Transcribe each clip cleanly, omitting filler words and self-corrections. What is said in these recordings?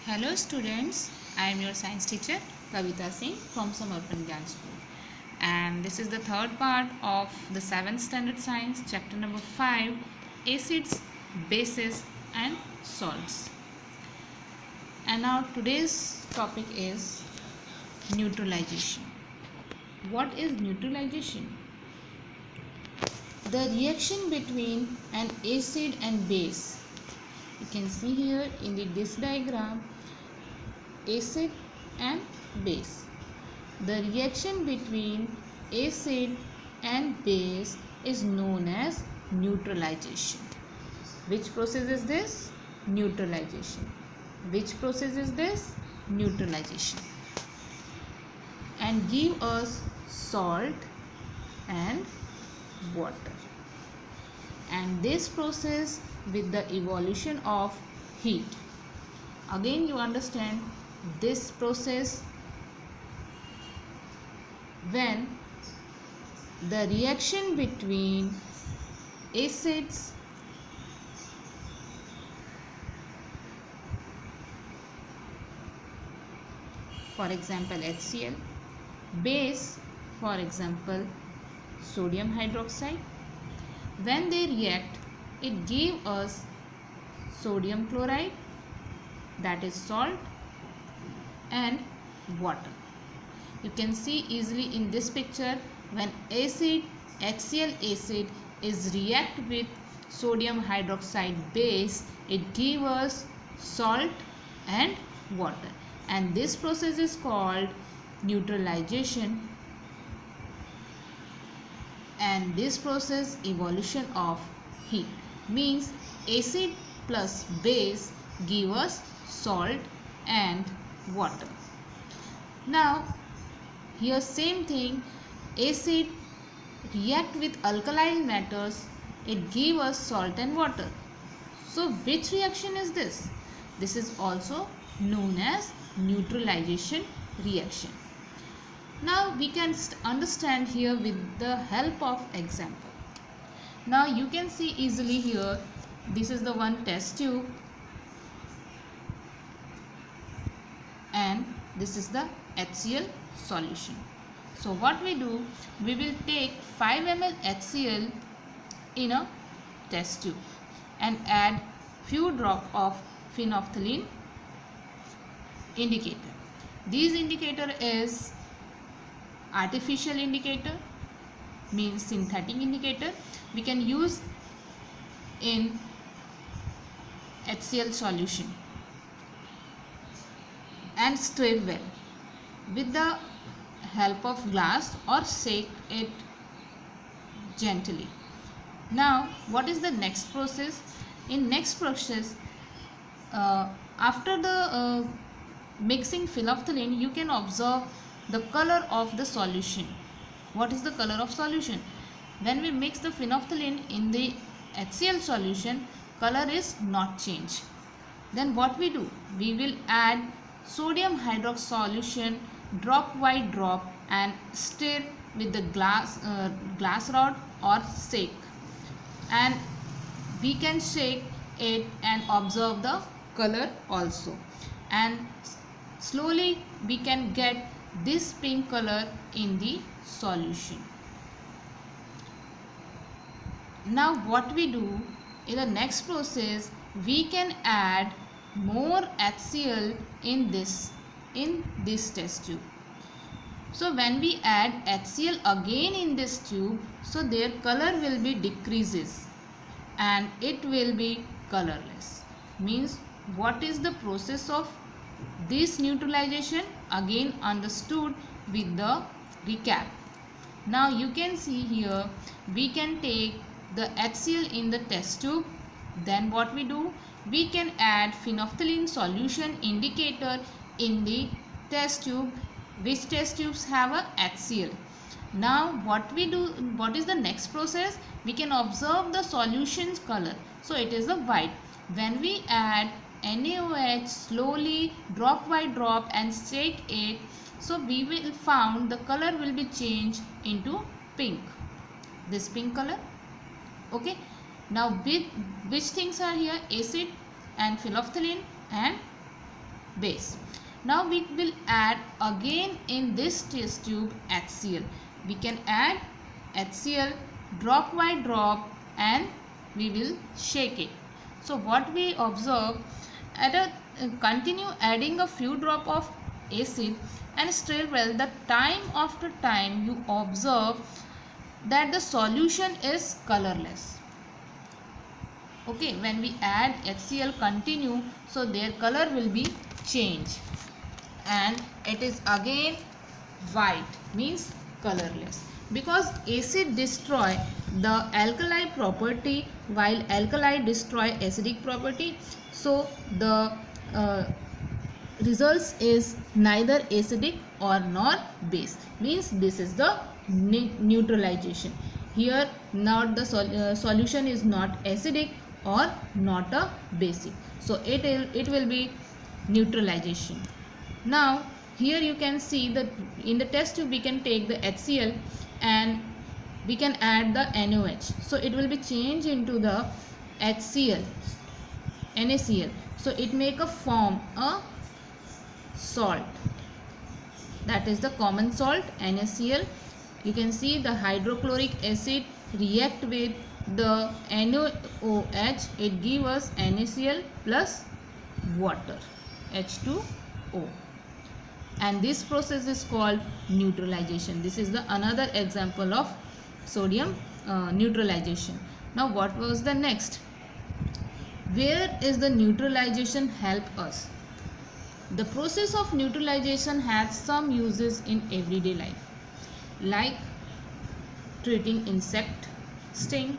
Hello students, I am your science teacher Kavita Singh from Samarpan Gyan School, and this is the third part of the 7th standard science chapter number 5, acids, bases and salts. And now today's topic is neutralization. What is neutralization? The reaction between an acid and base. You can see here in this diagram acid and base. The reaction between acid and base is known as neutralization. Which process is this? Neutralization. Which process is this? Neutralization. And give us salt and water. And this process with the evolution of heat. Again you understand this process when the reaction between acids for example HCl, base for example sodium hydroxide, when they react it gives us sodium chloride, that is salt, and water. You can see easily in this picture when acid HCl acid is react with sodium hydroxide base, it gives us salt and water, and this process is called neutralization. And this process evolution of heat means acid plus base give us salt and water. Now here same thing, acid react with alkaline matters, it give us salt and water. So which reaction is this? This is also known as neutralization reaction. Now we can understand here with the help of example. Now you can see easily here, this is the one test tube and this is the HCl solution. So what we do, we will take 5 ml HCl in a test tube and add few drop of phenolphthalein indicator. This indicator is artificial indicator, means synthetic indicator. We can use in HCl solution and stir well with the help of glass or shake it gently. Now what is the next process? In next process, after the mixing phenolphthalein, you can observe the color of the solution. What is the color of solution? When we mix the phenolphthalein in the HCl solution, color is not changed. Then what we do? We will add sodium hydroxide solution drop by drop and stir with the glass rod or shake, and we can shake it and observe the color also, and slowly we can get this pink color in the solution. Now what we do in the next process, we can add more HCl in this test tube. So when we add HCl again in this tube, so their color will be decreases and it will be colorless. Means what is the process of this neutralization? Again understood with the recap. Now you can see here, we can take the HCl in the test tube. Then what we do? We can add phenolphthalein solution indicator in the test tube. Which test tubes have a HCl? Now what we do? What is the next process? We can observe the solution's color. So it is the white. When we add NaOH slowly drop by drop and shake it, so we will found the color will be changed into pink, this pink color. Okay, Now which things are here? Acid and phenolphthalein and base. Now we will add again in this test tube HCl. We can add HCl drop by drop and we will shake it. So what we observe, continue adding a few drop of acid and stir well. The time after time you observe that the solution is colorless. Okay, when we add HCl continue, so their color will be changed and it is again white, means colorless, because acid destroy the alkali property while alkali destroy acidic property. So the results is neither acidic or nor base, means this is the neutralization. Here not the solution is not acidic or not a basic, so it will be neutralization. Now here you can see that in the test tube we can take the HCl and we can add the NaOH, so it will be changed into the HCl, NaCl, so it make a form a salt, that is the common salt NaCl. You can see the hydrochloric acid react with the NaOH, it give us NaCl plus water, H2O, and this process is called neutralization. This is the another example of sodium neutralization. Now what was the next? Where is the neutralization help us? The process of neutralization has some uses in everyday life, like treating insect sting,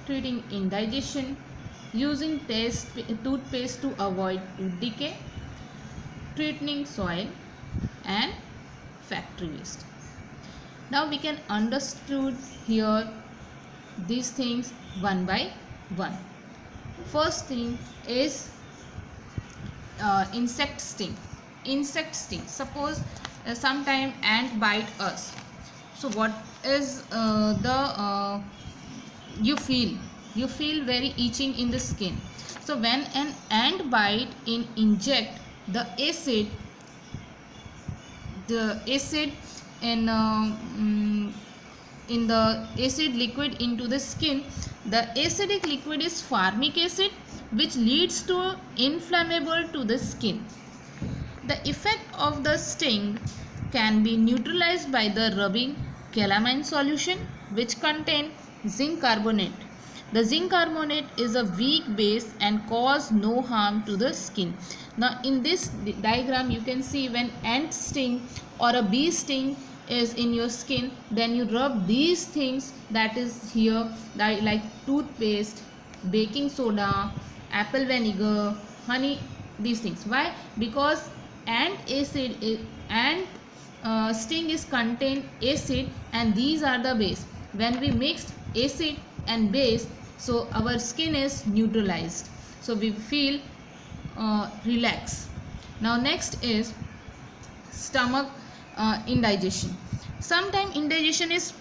treating indigestion, using toothpaste to avoid tooth decay, treating soil and factory waste. Now we can understood here these things one by one. First thing is insect sting. Insect sting. Suppose sometime ant bite us. So what is you feel very itching in the skin. So when an ant bite inject the acid in the acid liquid into the skin, the acidic liquid is formic acid, which leads to inflammable to the skin. The effect of the sting can be neutralized by the rubbing calamine solution, which contain zinc carbonate. The zinc carbonate is a weak base and cause no harm to the skin. Now in this diagram you can see when ant sting or a bee sting is in your skin, then you rub these things that is here, that like toothpaste, baking soda, apple vinegar, honey, these things. Why? Because ant sting is contain acid and these are the base. When we mix acid and base, so our skin is neutralized, so we feel relaxed. Now next is stomach indigestion. Sometimes indigestion is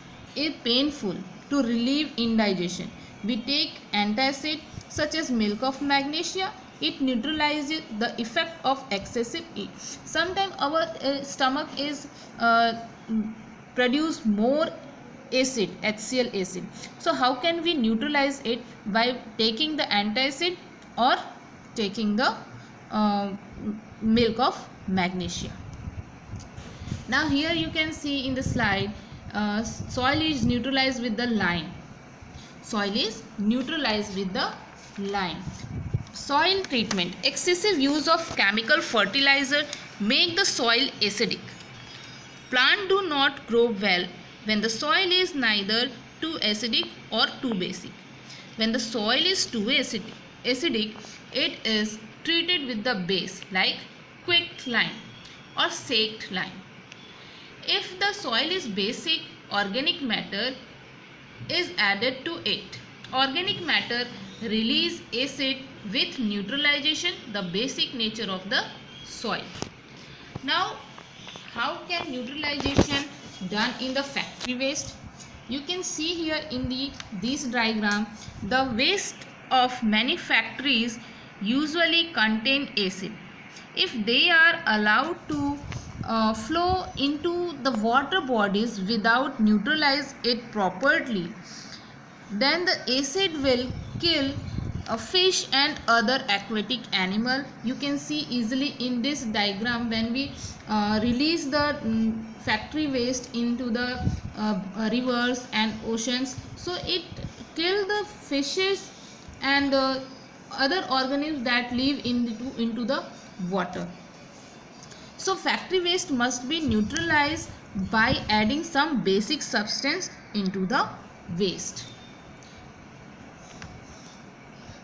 painful. To relieve indigestion, we take antacid such as milk of magnesia. It neutralizes the effect of excessive heat. Sometimes our stomach is produce more acid, HCl acid. So how can we neutralize it? By taking the antacid or taking the milk of magnesia. Now here you can see in the slide, soil is neutralized with the lime. Soil is neutralized with the lime. Soil treatment. Excessive use of chemical fertilizer make the soil acidic. Plants do not grow well when the soil is neither too acidic or too basic. When the soil is too acidic, it is treated with the base like quicklime or saked lime. If the soil is basic, organic matter is added to it. Organic matter release acid with neutralization the basic nature of the soil. Now how can neutralization done in the factory waste? You can see here in this diagram, the waste of many factories usually contain acid. if they are allowed to flow into the water bodies without neutralize it properly, then the acid will kill a fish and other aquatic animal. You can see easily in this diagram, when we release the factory waste into the rivers and oceans, so it kill the fishes and other organisms that live into the water. So factory waste must be neutralized by adding some basic substance into the waste.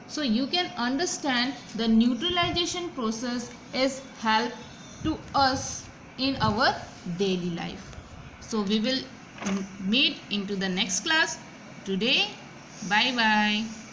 So you can understand the neutralization process is help to us in our daily life. So we will meet into the next class today. Bye bye.